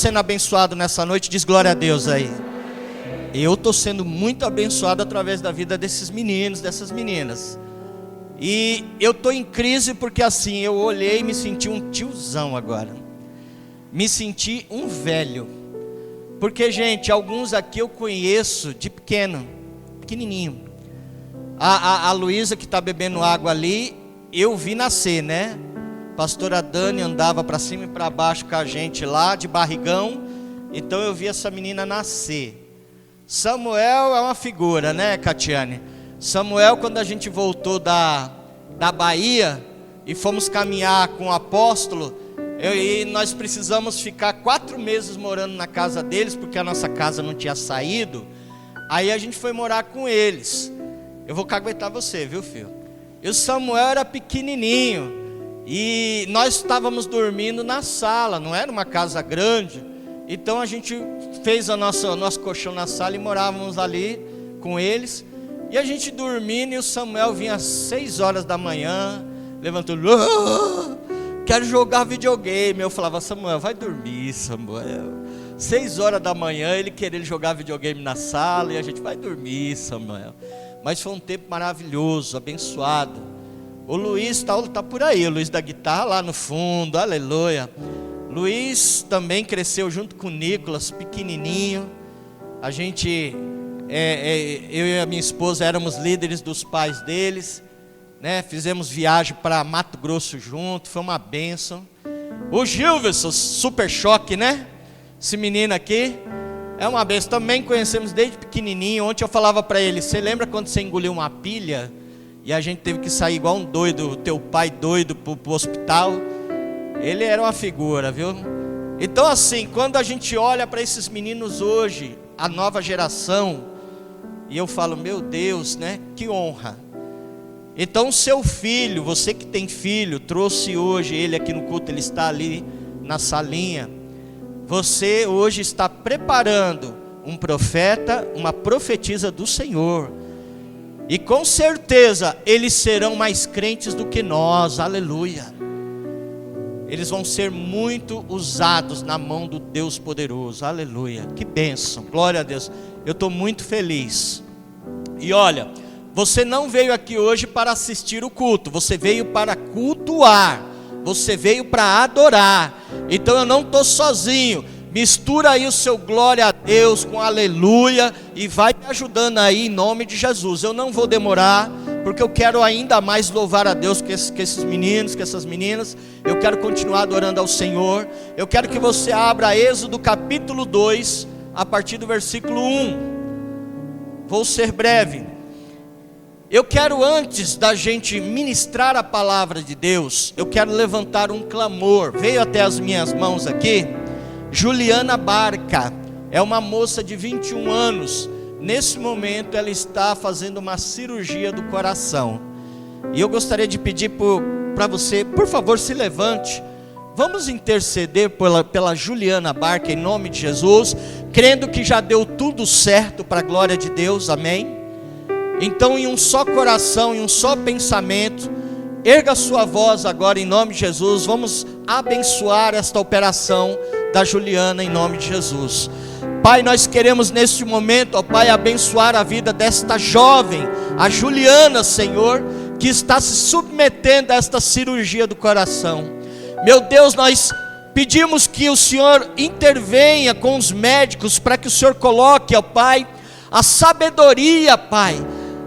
sendo abençoado nessa noite? Diz glória a Deus aí. Eu estou sendo muito abençoado através da vida desses meninos, dessas meninas. E eu estou em crise porque assim, eu olhei e me senti um tiozão agora. Me senti um velho. Porque, gente, alguns aqui eu conheço de pequenininho. A Luísa que está bebendo água ali, eu vi nascer, né? Pastora Dani andava para cima e para baixo com a gente lá, de barrigão. Então eu vi essa menina nascer. Samuel é uma figura, né, Catiane? Samuel, quando a gente voltou da Bahia e fomos caminhar com o apóstolo, e nós precisamos ficar 4 meses morando na casa deles, porque a nossa casa não tinha saído. Aí a gente foi morar com eles. Eu vou caguetar você, viu, filho? E o Samuel era pequenininho, e nós estávamos dormindo na sala, não era uma casa grande. Então a gente fez o nosso colchão na sala e morávamos ali com eles. E a gente dormindo, e o Samuel vinha às 6 horas da manhã, levantou, quero jogar videogame. Eu falava, Samuel, vai dormir, Samuel. 6 horas da manhã, ele querendo jogar videogame na sala, e a gente, vai dormir, Samuel. Mas foi um tempo maravilhoso, abençoado. O Luiz tá por aí, o Luiz da guitarra lá no fundo, aleluia. Luiz também cresceu junto com o Nicolas, pequenininho. A gente, eu e a minha esposa éramos líderes dos pais deles, né? Fizemos viagem para Mato Grosso junto, foi uma bênção. O Gilverson, super choque, né? Esse menino aqui é uma bênção, também conhecemos desde pequenininho. Ontem eu falava para ele, você lembra quando você engoliu uma pilha e a gente teve que sair igual um doido, teu pai doido pro hospital? Ele era uma figura, viu? Então assim, quando a gente olha para esses meninos hoje, a nova geração, e eu falo, meu Deus, né? Que honra. Então seu filho, você que tem filho, trouxe hoje ele aqui no culto, ele está ali na salinha. Você hoje está preparando um profeta, uma profetisa do Senhor. E com certeza eles serão mais crentes do que nós, aleluia. Eles vão ser muito usados na mão do Deus poderoso, aleluia. Que bênção, glória a Deus. Eu estou muito feliz. E olha, você não veio aqui hoje para assistir o culto, você veio para cultuar, você veio para adorar. Então eu não estou sozinho. Mistura aí o seu glória a Deus com aleluia e vai me ajudando aí em nome de Jesus. Eu não vou demorar, porque eu quero ainda mais louvar a Deus que esses meninos, que essas meninas. Eu quero continuar adorando ao Senhor. Eu quero que você abra Êxodo capítulo 2, a partir do versículo 1. Vou ser breve. Eu quero, antes da gente ministrar a palavra de Deus, eu quero levantar um clamor. Veio até as minhas mãos aqui Juliana Barca, é uma moça de 21 anos. Nesse momento ela está fazendo uma cirurgia do coração. E eu gostaria de pedir para você, por favor, se levante. Vamos interceder pela Juliana Barca em nome de Jesus, crendo que já deu tudo certo para a glória de Deus, amém? Então, em um só coração, em um só pensamento, erga sua voz agora em nome de Jesus. Vamos abençoar esta operação da Juliana em nome de Jesus. Pai, nós queremos neste momento, ó Pai, abençoar a vida desta jovem, a Juliana, Senhor, que está se submetendo a esta cirurgia do coração. Meu Deus, nós pedimos que o Senhor intervenha com os médicos, para que o Senhor coloque, ó Pai, a sabedoria, Pai.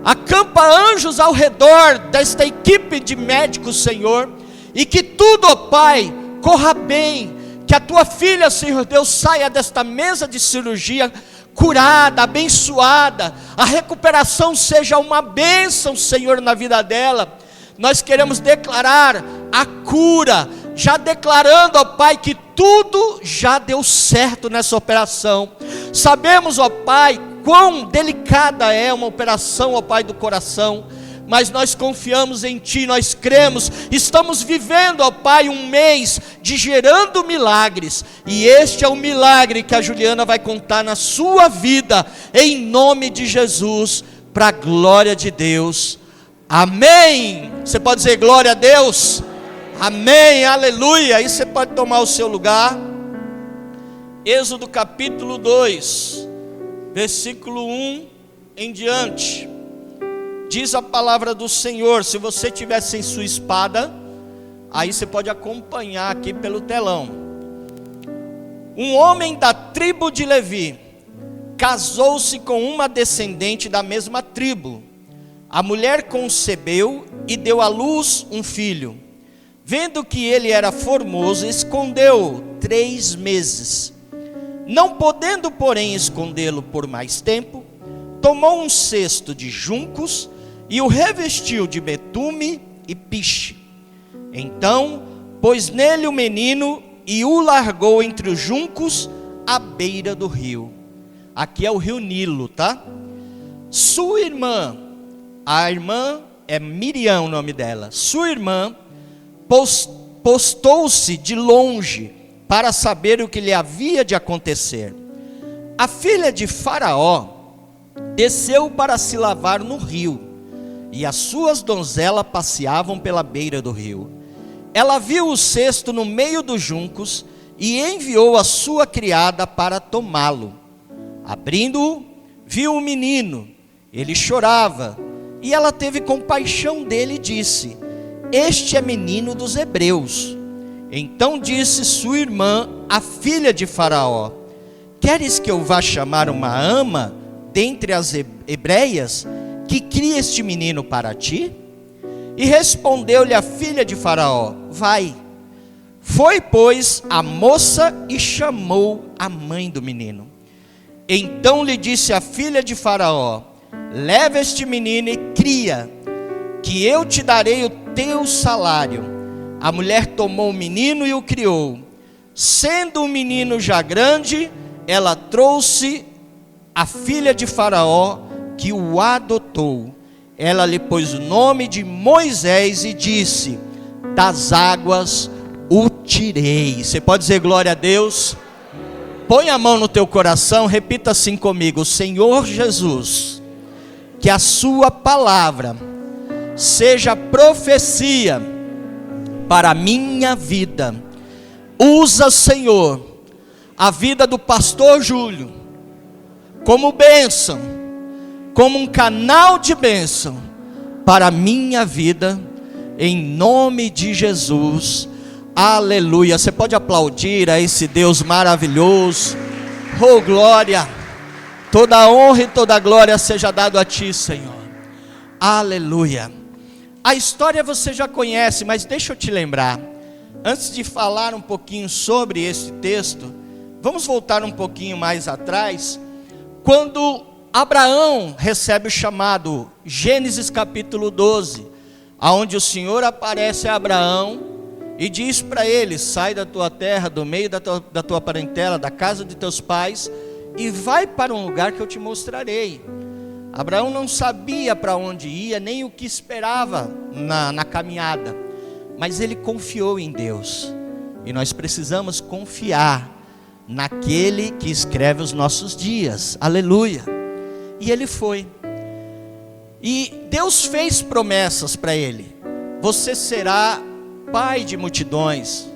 Acampa anjos ao redor desta equipe de médicos, Senhor, e que tudo, ó Pai, corra bem. Que a tua filha, Senhor Deus, saia desta mesa de cirurgia curada, abençoada. A recuperação seja uma bênção, Senhor, na vida dela. Nós queremos declarar a cura, já declarando, ó Pai, que tudo já deu certo nessa operação. Sabemos, ó Pai, quão delicada é uma operação, ó Pai, do coração. Mas nós confiamos em Ti, nós cremos, estamos vivendo, ó Pai, um mês de gerando milagres, e este é o milagre que a Juliana vai contar na sua vida, em nome de Jesus, para a glória de Deus, amém. Você pode dizer glória a Deus? Amém, aleluia. Aí você pode tomar o seu lugar. Êxodo capítulo 2, versículo 1 em diante. Diz a palavra do Senhor. Se você tiver sem sua espada, aí você pode acompanhar aqui pelo telão. Um homem da tribo de Levi casou-se com uma descendente da mesma tribo. A mulher concebeu e deu à luz um filho. Vendo que ele era formoso, escondeu-o 3 meses. Não podendo, porém, escondê-lo por mais tempo, tomou um cesto de juncos e o revestiu de betume e piche. Então, pôs nele o menino e o largou entre os juncos à beira do rio. Aqui é o rio Nilo, tá? Sua irmã, a irmã é Miriam o nome dela. Sua irmã postou-se de longe para saber o que lhe havia de acontecer. A filha de Faraó desceu para se lavar no rio, e as suas donzelas passeavam pela beira do rio. Ela viu o cesto no meio dos juncos e enviou a sua criada para tomá-lo. Abrindo-o, viu o menino, ele chorava, e ela teve compaixão dele e disse: este é menino dos hebreus. Então disse sua irmã, a filha de Faraó: queres que eu vá chamar uma ama dentre as hebreias, que crie este menino para ti? E respondeu-lhe a filha de Faraó: vai. Foi, pois, a moça e chamou a mãe do menino. Então lhe disse a filha de Faraó: leva este menino e cria, que eu te darei o teu salário. A mulher tomou o menino e o criou. Sendo o menino já grande, ela trouxe a filha de Faraó, que o adotou. Ela lhe pôs o nome de Moisés e disse: das águas o tirei. Você pode dizer glória a Deus? Põe a mão no teu coração, repita assim comigo: Senhor Jesus, que a sua palavra seja profecia para a minha vida. Usa, Senhor, a vida do pastor Júlio como bênção, como um canal de bênção para a minha vida, em nome de Jesus. Aleluia. Você pode aplaudir a esse Deus maravilhoso. Oh glória, toda a honra e toda a glória seja dado a ti, Senhor. Aleluia. A história você já conhece, mas deixa eu te lembrar. Antes de falar um pouquinho sobre esse texto, vamos voltar um pouquinho mais atrás. Quando Abraão recebe o chamado, Gênesis capítulo 12, aonde o Senhor aparece a Abraão e diz para ele: sai da tua terra, do meio da tua parentela, da casa de teus pais, e vai para um lugar que eu te mostrarei. Abraão não sabia para onde ia, nem o que esperava na caminhada, mas ele confiou em Deus, e nós precisamos confiar naquele que escreve os nossos dias. Aleluia. E ele foi, e Deus fez promessas para ele: você será pai de multidões,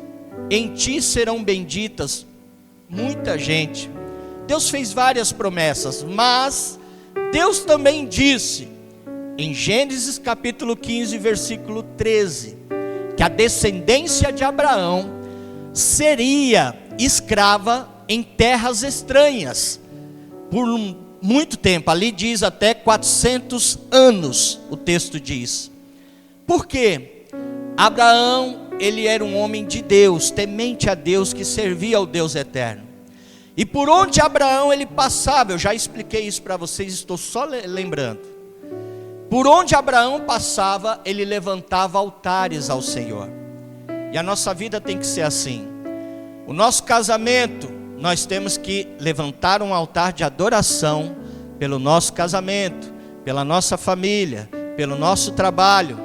em ti serão benditas muita gente. Deus fez várias promessas, mas Deus também disse, em Gênesis capítulo 15, versículo 13, que a descendência de Abraão seria escrava em terras estranhas, por muito tempo. Ali diz até 400 anos, o texto diz. Por quê? Abraão, ele era um homem de Deus, temente a Deus, que servia ao Deus eterno. E por onde Abraão ele passava, eu já expliquei isso para vocês, estou só lembrando. Por onde Abraão passava, ele levantava altares ao Senhor. E a nossa vida tem que ser assim. O nosso casamento, nós temos que levantar um altar de adoração pelo nosso casamento, pela nossa família, pelo nosso trabalho.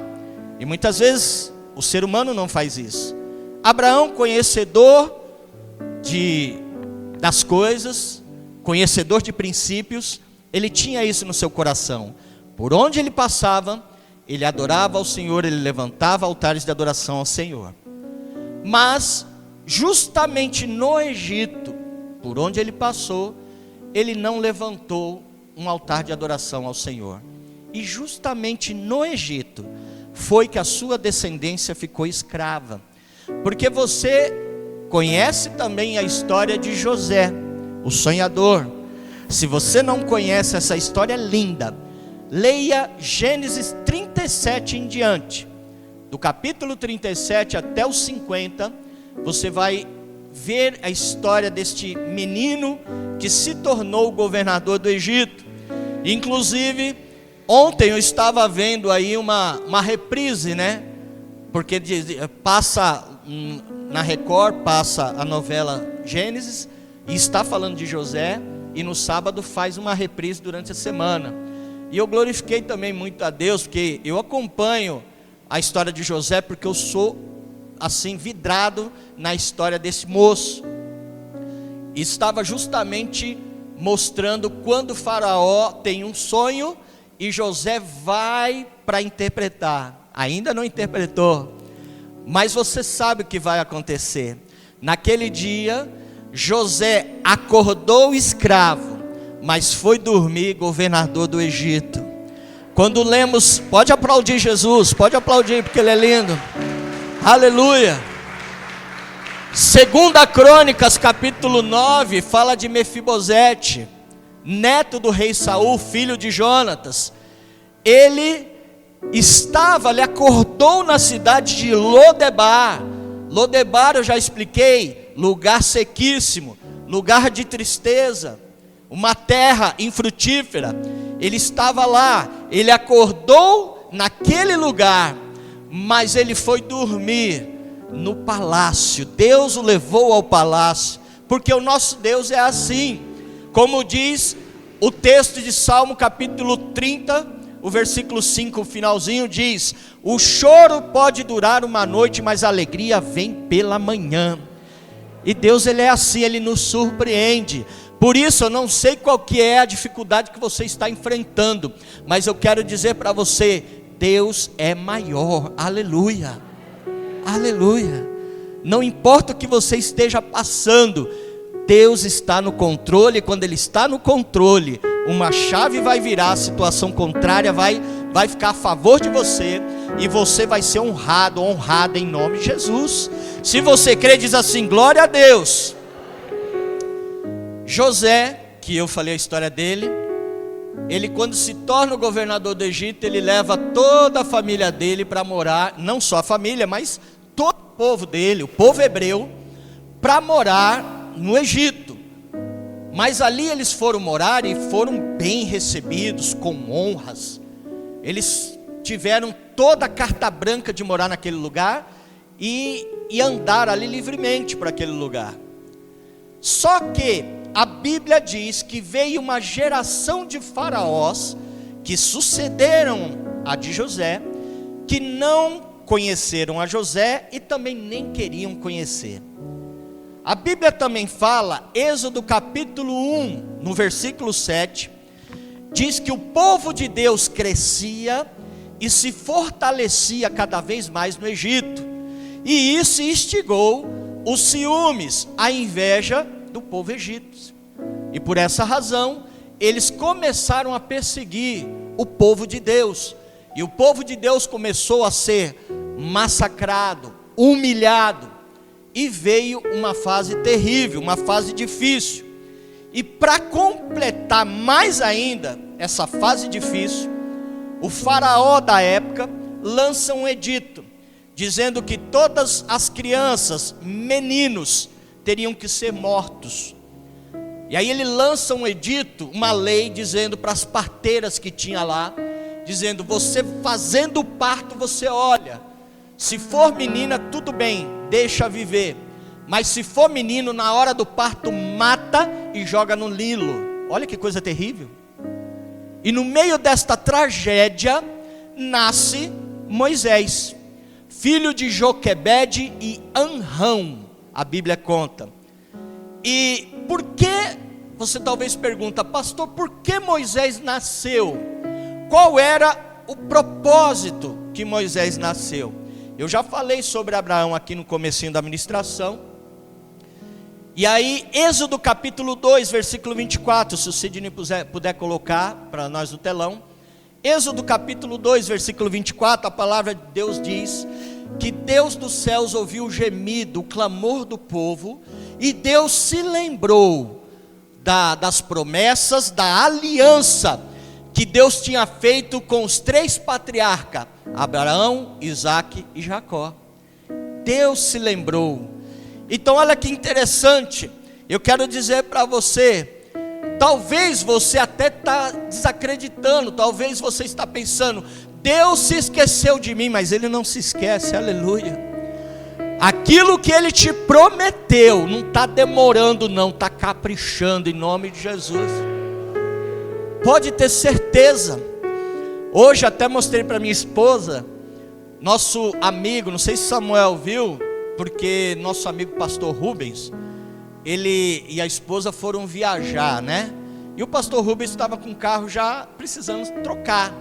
E muitas vezes o ser humano não faz isso. Abraão, conhecedor das coisas, conhecedor de princípios, ele tinha isso no seu coração. Por onde ele passava, ele adorava ao Senhor, ele levantava altares de adoração ao Senhor. Mas justamente no Egito, por onde ele passou, ele não levantou um altar de adoração ao Senhor. E justamente no Egito foi que a sua descendência ficou escrava. Porque você conhece também a história de José, o sonhador. Se você não conhece essa história linda, leia Gênesis 37 em diante. Do capítulo 37 até os 50, você vai ver a história deste menino que se tornou governador do Egito. Inclusive, ontem eu estava vendo aí uma reprise, né? Porque passa na Record, passa a novela Gênesis, e está falando de José, e no sábado faz uma reprise durante a semana. E eu glorifiquei também muito a Deus, porque eu acompanho a história de José, porque eu sou assim vidrado na história desse moço. E estava justamente mostrando quando o faraó tem um sonho e José vai para interpretar. Ainda não interpretou, mas você sabe o que vai acontecer. Naquele dia, José acordou escravo, mas foi dormir governador do Egito. Quando lemos, pode aplaudir Jesus, pode aplaudir porque ele é lindo. Aleluia. Segunda Crônicas capítulo 9 fala de Mefibosete, neto do rei Saul, filho de Jonatas. Ele acordou na cidade de Lodebar. Lodebar eu já expliquei, lugar sequíssimo, lugar de tristeza, uma terra infrutífera. Ele estava lá, ele acordou naquele lugar, mas ele foi dormir no palácio. Deus o levou ao palácio, porque o nosso Deus é assim, como diz o texto de Salmo capítulo 30, o versículo 5, o finalzinho diz: o choro pode durar uma noite, mas a alegria vem pela manhã. E Deus, ele é assim, ele nos surpreende. Por isso eu não sei qual que é a dificuldade que você está enfrentando, mas eu quero dizer para você, Deus é maior. Aleluia, aleluia. Não importa o que você esteja passando, Deus está no controle. E quando ele está no controle, uma chave vai virar, a situação contrária vai ficar a favor de você, e você vai ser honrado, honrada em nome de Jesus. Se você crê, diz assim: glória a Deus. José, que eu falei a história dele, ele quando se torna o governador do Egito, ele leva toda a família dele para morar, não só a família, mas todo o povo dele, o povo hebreu, para morar no Egito. Mas ali eles foram morar e foram bem recebidos, com honras. Eles tiveram toda a carta branca de morar naquele lugar e andar ali livremente para aquele lugar. Só que a Bíblia diz que veio uma geração de faraós que sucederam a de José, que não conheceram a José e também nem queriam conhecer. A Bíblia também fala, Êxodo capítulo 1, no versículo 7, diz que o povo de Deus crescia e se fortalecia cada vez mais no Egito, e isso instigou os ciúmes, a inveja do povo egípcio, e por essa razão eles começaram a perseguir o povo de Deus, e o povo de Deus começou a ser massacrado, humilhado, e veio uma fase terrível, uma fase difícil. E para completar mais ainda essa fase difícil, o faraó da época lança um edito, dizendo que todas as crianças, meninos, teriam que ser mortos. E aí ele lança um edito, uma lei, dizendo para as parteiras que tinha lá, dizendo: você fazendo o parto, você olha, se for menina, tudo bem, deixa viver, mas se for menino, na hora do parto, mata e joga no Nilo. Olha que coisa terrível. E no meio desta tragédia, nasce Moisés, filho de Joquebede e Anrão, a Bíblia conta. E por que, você talvez pergunta: pastor, por que Moisés nasceu? Qual era o propósito que Moisés nasceu? Eu já falei sobre Abraão aqui no comecinho da ministração, E aí, Êxodo capítulo 2, versículo 24, se o Sidney puder colocar para nós no telão. Êxodo capítulo 2, versículo 24, a palavra de Deus diz que Deus dos céus ouviu o gemido, o clamor do povo, e Deus se lembrou das promessas, da aliança que Deus tinha feito com os 3 patriarcas, Abraão, Isaque e Jacó. Deus se lembrou. Então olha que interessante, eu quero dizer para você, talvez você até está desacreditando, talvez você está pensando, Deus se esqueceu de mim, mas Ele não se esquece, aleluia. Aquilo que Ele te prometeu, não está demorando não, está caprichando em nome de Jesus. Pode ter certeza. Hoje até mostrei para minha esposa, nosso amigo, não sei se Samuel viu, porque nosso amigo pastor Rubens, ele e a esposa foram viajar, né? E o pastor Rubens estava com o carro já precisando trocar.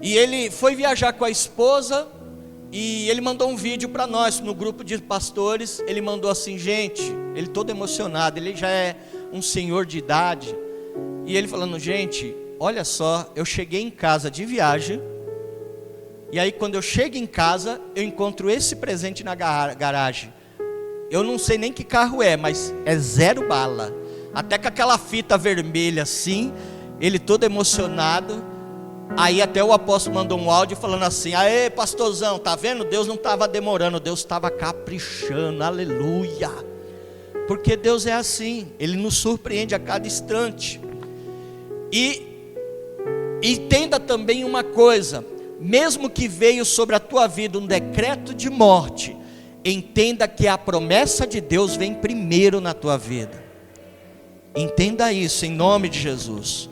E ele foi viajar com a esposa e ele mandou um vídeo para nós no grupo de pastores. Ele mandou assim, gente, ele todo emocionado, ele já é um senhor de idade. E ele falando, gente, olha só, eu cheguei em casa de viagem. E aí quando eu chego em casa, eu encontro esse presente na garagem. Eu não sei nem que carro é, mas é 0 bala. Até com aquela fita vermelha assim, ele todo emocionado. Aí até o apóstolo mandou um áudio falando assim, aê pastorzão, tá vendo? Deus não estava demorando, Deus estava caprichando, aleluia. Porque Deus é assim, Ele nos surpreende a cada instante. E entenda também uma coisa, mesmo que veio sobre a tua vida um decreto de morte, entenda que a promessa de Deus vem primeiro na tua vida. Entenda isso em nome de Jesus.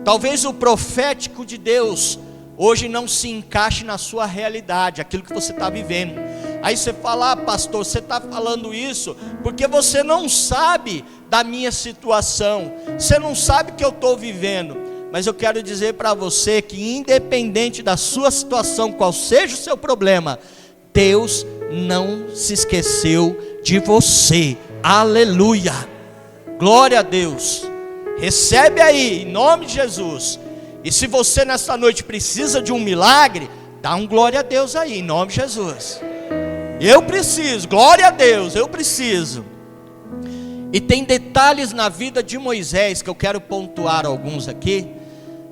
Talvez o profético de Deus hoje não se encaixe na sua realidade, aquilo que você está vivendo. Aí você fala, pastor, você está falando isso porque você não sabe da minha situação, você não sabe o que eu estou vivendo. Mas eu quero dizer para você que independente da sua situação, qual seja o seu problema, Deus não se esqueceu de você, aleluia, glória a Deus. Recebe aí, em nome de Jesus. E se você nesta noite precisa de um milagre, dá um glória a Deus aí, em nome de Jesus. Eu preciso, glória a Deus, eu preciso. E tem detalhes na vida de Moisés que eu quero pontuar alguns aqui,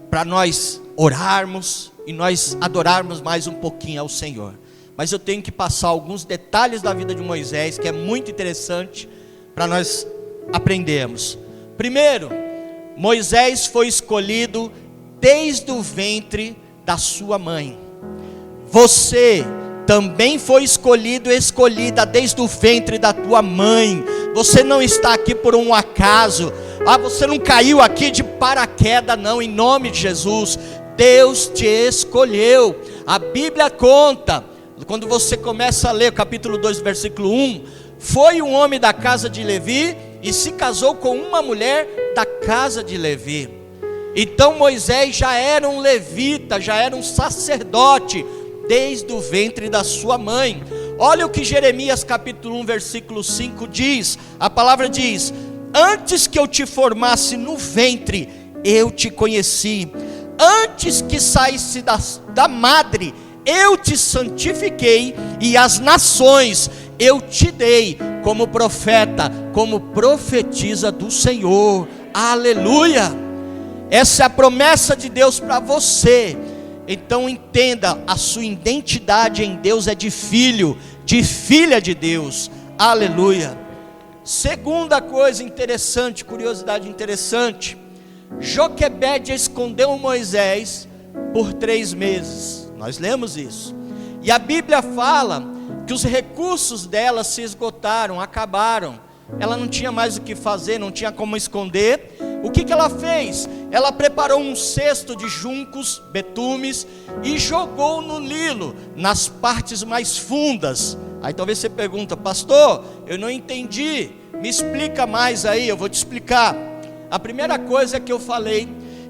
para nós orarmos e nós adorarmos mais um pouquinho ao Senhor. Mas eu tenho que passar alguns detalhes da vida de Moisés, que é muito interessante para nós aprendermos. Primeiro, Moisés foi escolhido desde o ventre da sua mãe. Você também foi escolhido, escolhida desde o ventre da tua mãe. Você não está aqui por um acaso. Você não caiu aqui de paraquedas, não, em nome de Jesus. Deus te escolheu. A Bíblia conta, quando você começa a ler o capítulo 2, versículo 1, foi um homem da casa de Levi e se casou com uma mulher da casa de Levi. Então Moisés já era um levita, já era um sacerdote, desde o ventre da sua mãe. Olha o que Jeremias capítulo 1, versículo 5 diz. A palavra diz, antes que eu te formasse no ventre, eu te conheci. Antes que saísse da madre, eu te santifiquei, e as nações eu te dei como profeta, como profetisa do Senhor. Aleluia! Essa é a promessa de Deus para você. Então entenda, a sua identidade em Deus é de filho, de filha de Deus. Aleluia! Segunda coisa interessante, curiosidade interessante, Joquebede escondeu Moisés por 3 meses. Nós lemos isso. E a Bíblia fala que os recursos dela se esgotaram, acabaram. Ela não tinha mais o que fazer, não tinha como esconder. O que ela fez? Ela preparou um cesto de juncos, betumes, e jogou no Nilo, nas partes mais fundas. Aí talvez você pergunta, pastor, eu não entendi, me explica mais aí, eu vou te explicar. A primeira coisa é que eu falei,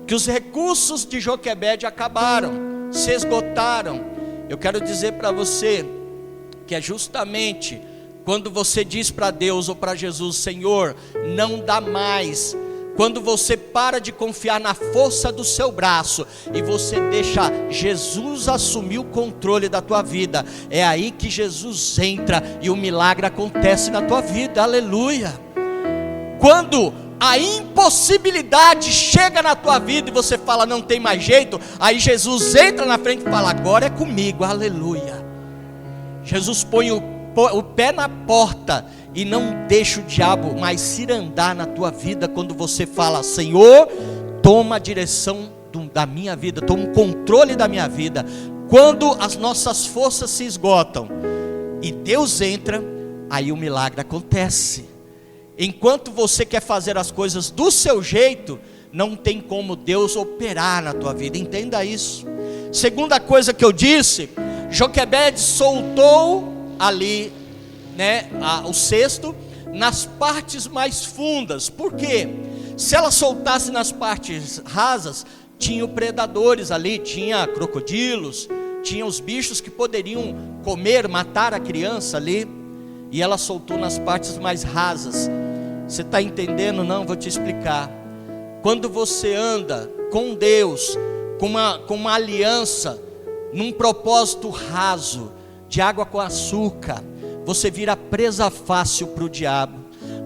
que os recursos de Joquebede acabaram, se esgotaram. Eu quero dizer para você, que é justamente quando você diz para Deus ou para Jesus: Senhor, não dá mais. Quando você para de confiar na força do seu braço e você deixa Jesus assumir o controle da tua vida, é aí que Jesus entra e o milagre acontece na tua vida. Aleluia. Quando a impossibilidade chega na tua vida e você fala: não tem mais jeito, aí Jesus entra na frente e fala: agora é comigo. Aleluia. Jesus põe o pé na porta e não deixa o diabo mais cirandar na tua vida quando você fala: Senhor, toma a direção da minha vida, toma o controle da minha vida. Quando as nossas forças se esgotam e Deus entra, aí o milagre acontece. Enquanto você quer fazer as coisas do seu jeito, não tem como Deus operar na tua vida. Entenda isso. Segunda coisa que eu disse: Joquebede soltou ali, o cesto nas partes mais fundas. Por quê? Se ela soltasse nas partes rasas, tinha predadores ali, tinha crocodilos, tinha os bichos que poderiam comer, matar a criança ali. E ela soltou nas partes mais rasas. Você está entendendo? Não, vou te explicar. Quando você anda com Deus, com uma aliança, num propósito raso, de água com açúcar, você vira presa fácil para o diabo.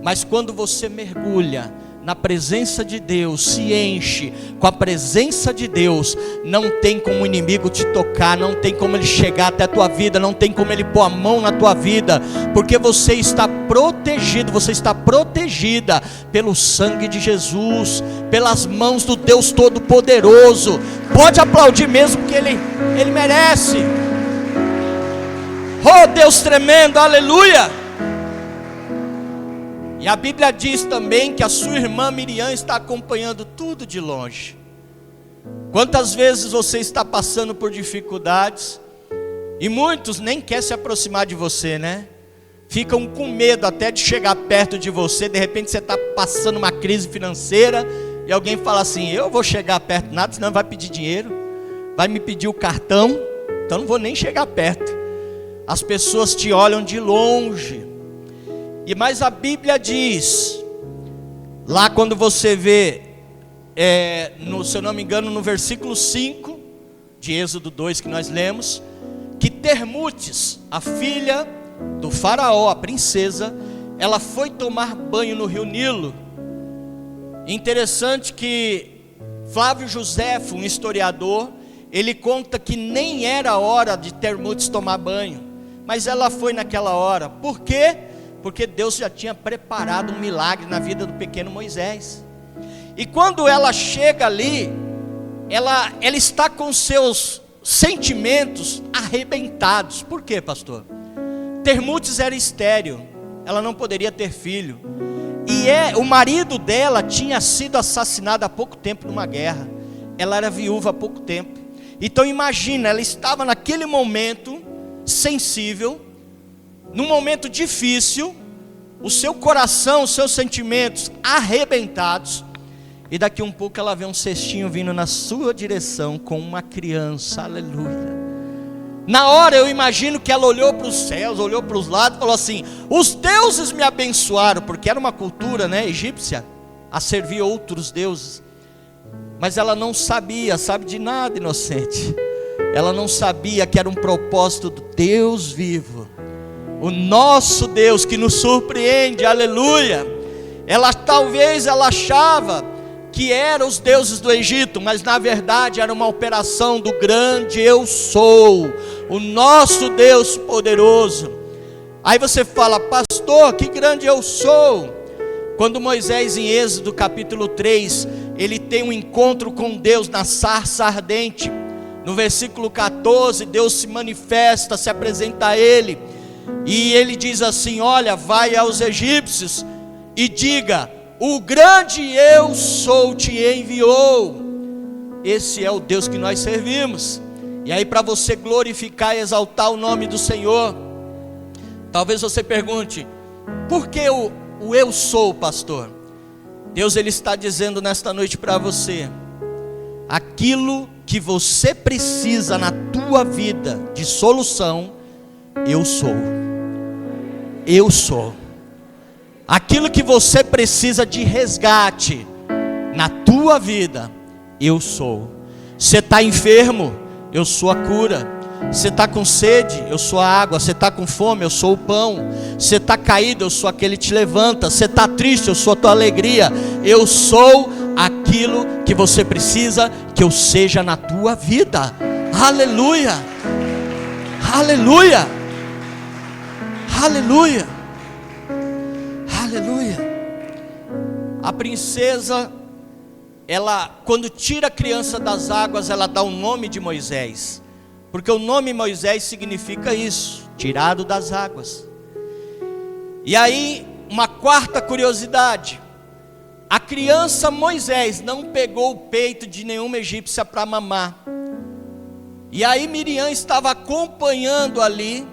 Mas quando você mergulha na presença de Deus, se enche com a presença de Deus, não tem como o inimigo te tocar, não tem como ele chegar até a tua vida, não tem como ele pôr a mão na tua vida, porque você está protegido, você está protegida pelo sangue de Jesus, pelas mãos do Deus Todo-Poderoso. Pode aplaudir mesmo, que ele merece. Oh, Deus tremendo, aleluia. E a Bíblia diz também que a sua irmã Miriam está acompanhando tudo de longe. Quantas vezes você está passando por dificuldades e muitos nem querem se aproximar de você, né? Ficam com medo até de chegar perto de você. De repente você está passando uma crise financeira e alguém fala assim: eu vou chegar perto de nada, senão vai pedir dinheiro, vai me pedir o cartão, então não vou nem chegar perto. As pessoas te olham de longe. Mas a Bíblia diz, lá quando você vê, se eu não me engano, no versículo 5 de Êxodo 2 que nós lemos, que Termutes, a filha do faraó, a princesa, ela foi tomar banho no rio Nilo. Interessante que Flávio Joséfo, um historiador, ele conta que nem era a hora de Termutes tomar banho, mas ela foi naquela hora. Por quê? Porque Deus já tinha preparado um milagre na vida do pequeno Moisés. E quando ela chega ali, ela está com seus sentimentos arrebentados. Por quê, pastor? Termutes era estéril, ela não poderia ter filho. E o marido dela tinha sido assassinado há pouco tempo numa guerra. Ela era viúva há pouco tempo. Então imagina, ela estava naquele momento sensível, num momento difícil, o seu coração, os seus sentimentos arrebentados, e daqui um pouco ela vê um cestinho vindo na sua direção com uma criança. Aleluia. Na hora eu imagino que ela olhou para os céus, olhou para os lados e falou assim: os deuses me abençoaram, porque era uma cultura, egípcia, a servir outros deuses. Mas ela não sabia, sabe de nada, inocente. Ela não sabia que era um propósito do Deus vivo, o nosso Deus que nos surpreende. Aleluia. Talvez ela achava que eram os deuses do Egito, mas na verdade era uma operação do grande eu sou, o nosso Deus poderoso. Aí você fala: pastor, que grande eu sou. Quando Moisés, em Êxodo capítulo 3, ele tem um encontro com Deus na sarça ardente, no versículo 14, Deus se manifesta, se apresenta a ele, e ele diz assim: olha, vai aos egípcios e diga: o grande eu sou te enviou. Esse é o Deus que nós servimos. E aí, para você glorificar e exaltar o nome do Senhor, talvez você pergunte: por que o eu sou, pastor? Deus, ele está dizendo nesta noite para você: aquilo que você precisa na tua vida de solução, eu sou. eu sou. Aquilo que você precisa de resgate na tua vida, eu sou. Você está enfermo, eu sou a cura. Você está com sede, eu sou a água. Você está com fome, eu sou o pão. Você está caído, eu sou aquele que te levanta. Você está triste, eu sou a tua alegria. Eu sou aquilo que você precisa que eu seja na tua vida. Aleluia, aleluia, aleluia, aleluia. A princesa, ela, quando tira a criança das águas, ela dá o nome de Moisés. Porque o nome Moisés significa isso, tirado das águas. E aí, uma quarta curiosidade: a criança Moisés não pegou o peito de nenhuma egípcia para mamar. E aí Miriam estava acompanhando ali,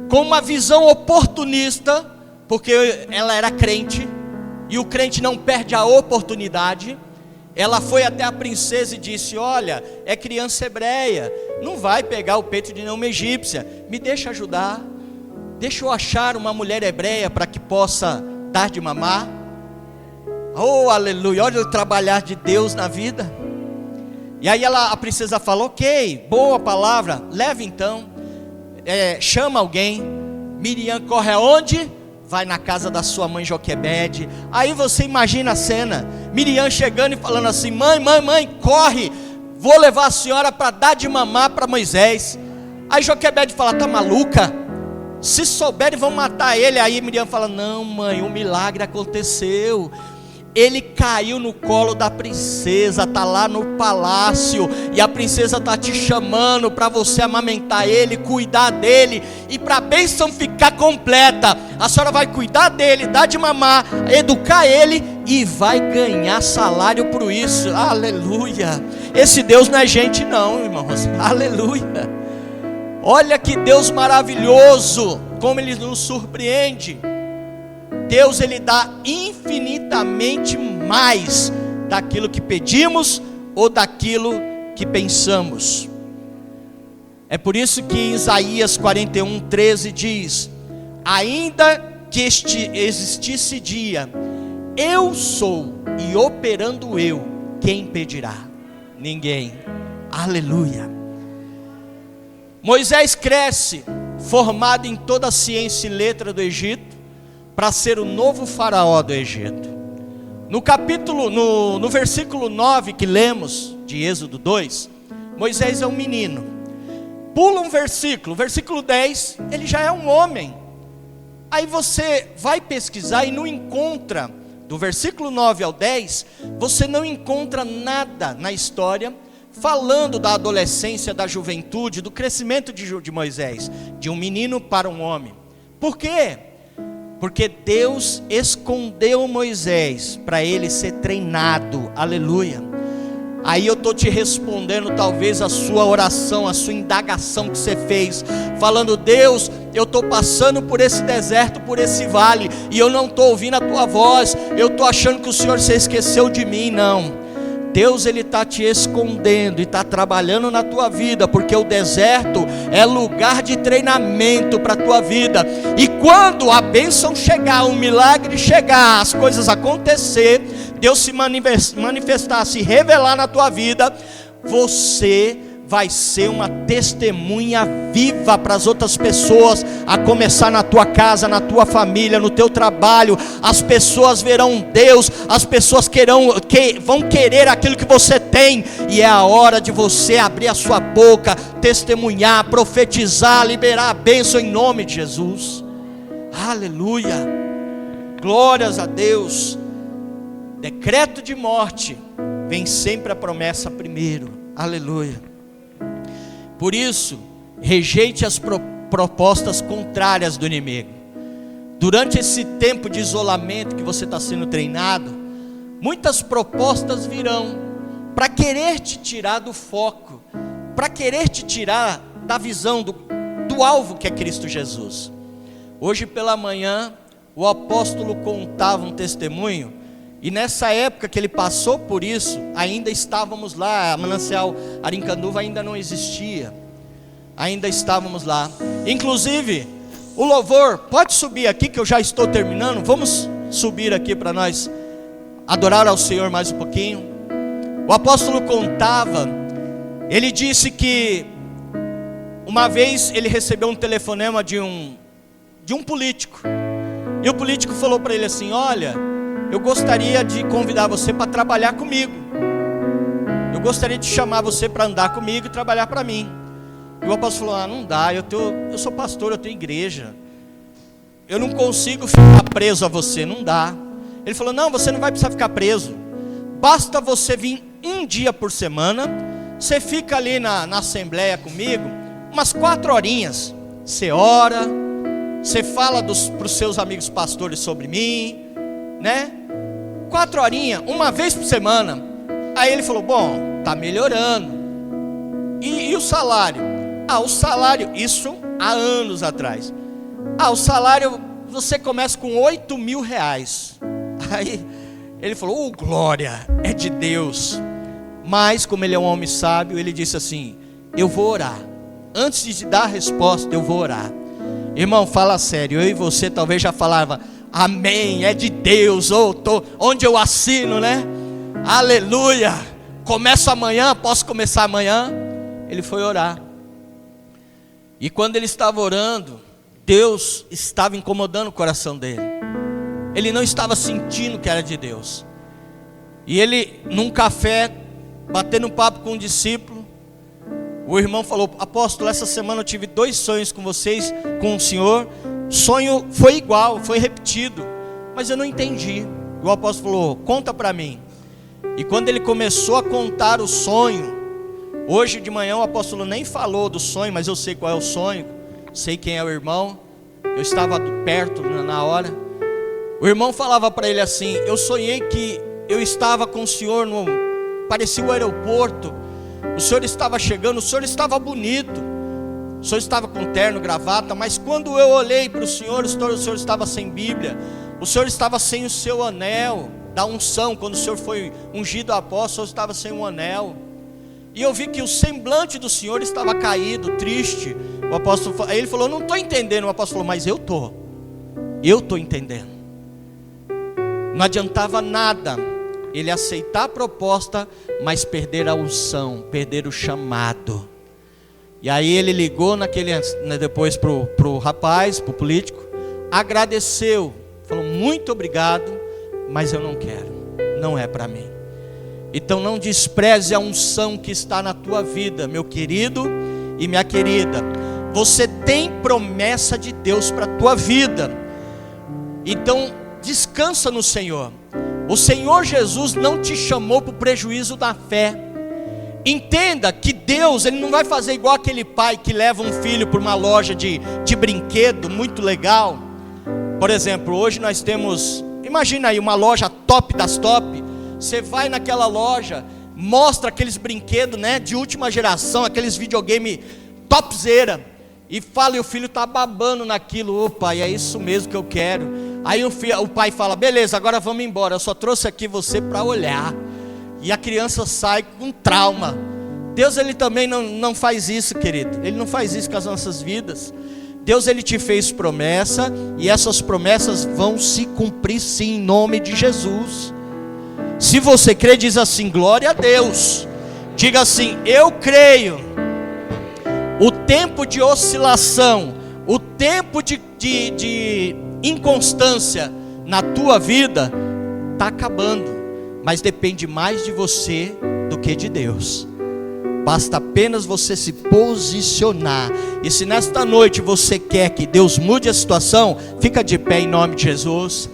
com uma visão oportunista, porque ela era crente, e o crente não perde a oportunidade. Ela foi até a princesa e disse: olha, é criança hebreia, não vai pegar o peito de nenhuma egípcia, me deixa ajudar, deixa eu achar uma mulher hebreia para que possa dar de mamar. Oh, aleluia, olha o trabalhar de Deus na vida. E aí a princesa falou: ok, boa palavra, leve então, chama alguém. Miriam corre aonde? Vai na casa da sua mãe Joquebede. Aí você imagina a cena, Miriam chegando e falando assim: mãe, corre, vou levar a senhora para dar de mamar para Moisés. Aí Joquebede fala: tá maluca? Se souberem vão matar ele. Aí Miriam fala: não mãe, um milagre aconteceu. Ele caiu no colo da princesa, está lá no palácio, e a princesa está te chamando para você amamentar ele, cuidar dele, e para a bênção ficar completa, a senhora vai cuidar dele, dar de mamar, educar ele, e vai ganhar salário por isso. Aleluia. Esse Deus não é gente não, irmãos. Aleluia. Olha que Deus maravilhoso, como Ele nos surpreende. Deus, Ele dá infinitamente mais daquilo que pedimos ou daquilo que pensamos. É por isso que em Isaías 41:13 diz: ainda que existisse dia, eu sou, e operando eu, quem impedirá? Ninguém. Aleluia. Moisés cresce, formado em toda a ciência e letra do Egito, para ser o novo faraó do Egito. No versículo 9 que lemos, de Êxodo 2, Moisés é um menino. Pula um versículo, versículo 10, ele já é um homem. Aí você vai pesquisar e não encontra, do versículo 9 ao 10, você não encontra nada na história falando da adolescência, da juventude, do crescimento de Moisés, de um menino para um homem. Por quê? Porque Deus escondeu Moisés para ele ser treinado. Aleluia. Aí eu estou te respondendo talvez a sua oração, a sua indagação que você fez, falando: Deus, eu estou passando por esse deserto, por esse vale, e eu não estou ouvindo a tua voz, eu estou achando que o Senhor se esqueceu de mim. Não, Deus, Ele está te escondendo e está trabalhando na tua vida, porque o deserto é lugar de treinamento para a tua vida. E quando a bênção chegar, o milagre chegar, as coisas acontecer, Deus se manifestar, se revelar na tua vida, você vai ser uma testemunha viva para as outras pessoas, a começar na tua casa, na tua família, no teu trabalho. As pessoas verão Deus, as pessoas vão querer aquilo que você tem, e é a hora de você abrir a sua boca, testemunhar, profetizar, liberar a bênção em nome de Jesus. Aleluia, glórias a Deus. Decreto de morte, vem sempre a promessa primeiro. Aleluia. Por isso, rejeite as propostas contrárias do inimigo. Durante esse tempo de isolamento que você está sendo treinado, muitas propostas virão para querer te tirar do foco, para querer te tirar da visão do alvo que é Cristo Jesus. Hoje pela manhã, o apóstolo contava um testemunho, e nessa época que ele passou por isso, ainda estávamos lá, a Manancial Aricanduva ainda não existia, ainda estávamos lá. Inclusive, O louvor pode subir aqui, que eu já estou terminando. Vamos subir aqui para nós adorar ao Senhor mais um pouquinho. O apóstolo contava, ele disse que uma vez ele recebeu um telefonema de um político. E o político falou para ele assim: olha, eu gostaria de convidar você para trabalhar comigo. Eu gostaria de chamar você para andar comigo e trabalhar para mim. E o apóstolo falou: não dá, eu sou pastor, eu tenho igreja. Eu não consigo ficar preso a você, não dá. Ele falou: não, você não vai precisar ficar preso. Basta você vir um dia por semana. Você fica ali na assembleia comigo, umas 4 horinhas. Você ora, você fala para os seus amigos pastores sobre mim, né? 4 horinhas, uma vez por semana. Aí ele falou: bom, tá melhorando. E o salário? O salário, isso há anos atrás. O salário, você começa com 8 mil reais. Aí ele falou: glória, é de Deus. Mas como ele é um homem sábio, ele disse assim: eu vou orar. Antes de dar a resposta, eu vou orar. Irmão, fala sério, eu e você talvez já falava: amém, é de Deus, onde eu assino, né? Aleluia, começo amanhã, posso começar amanhã? Ele foi orar. E quando ele estava orando, Deus estava incomodando o coração dele. Ele não estava sentindo que era de Deus. E ele, num café, batendo papo com um discípulo, o irmão falou: apóstolo, essa semana eu tive 2 sonhos com vocês, com o senhor. O sonho foi igual, foi repetido, mas eu não entendi. E o apóstolo falou: conta para mim. E quando ele começou a contar o sonho, hoje de manhã o apóstolo nem falou do sonho, mas eu sei qual é o sonho, sei quem é o irmão, eu estava perto na hora. O irmão falava para ele assim: eu sonhei que eu estava com o senhor, parecia o aeroporto, o senhor estava chegando, o senhor estava bonito, o senhor estava com terno, gravata, mas quando eu olhei para o senhor estava sem Bíblia, o senhor estava sem o seu anel da unção. Quando o senhor foi ungido apóstolo, o senhor estava sem um anel. E eu vi que o semblante do senhor estava caído, triste. O apóstolo, aí ele falou: não estou entendendo. O apóstolo falou: mas eu estou entendendo. Não adiantava nada ele aceitar a proposta, mas perder a unção, perder o chamado. E aí ele ligou depois para o rapaz, para o político, agradeceu, falou: muito obrigado, mas eu não quero, não é para mim. Então não despreze a unção que está na tua vida, meu querido e minha querida. Você tem promessa de Deus para a tua vida. Então descansa no Senhor. O Senhor Jesus não te chamou para o prejuízo da fé. Entenda que Deus, Ele não vai fazer igual aquele pai que leva um filho para uma loja de brinquedo muito legal. Por exemplo, hoje nós temos, imagina aí, uma loja top das top. Você vai naquela loja, mostra aqueles brinquedos, né, de última geração, aqueles videogame topzera, e fala, e o filho está babando naquilo. Ô pai, é isso mesmo que eu quero. Aí o pai fala: beleza, agora vamos embora, eu só trouxe aqui você para olhar. E a criança sai com trauma. Deus, Ele também não faz isso, querido. Ele não faz isso com as nossas vidas. Deus, Ele te fez promessa, e essas promessas vão se cumprir sim, em nome de Jesus. Se você crê, diz assim: glória a Deus. Diga assim: eu creio. O tempo de oscilação, o tempo de inconstância na tua vida está acabando, mas depende mais de você do que de Deus. Basta apenas você se posicionar. E se nesta noite você quer que Deus mude a situação, fica de pé em nome de Jesus.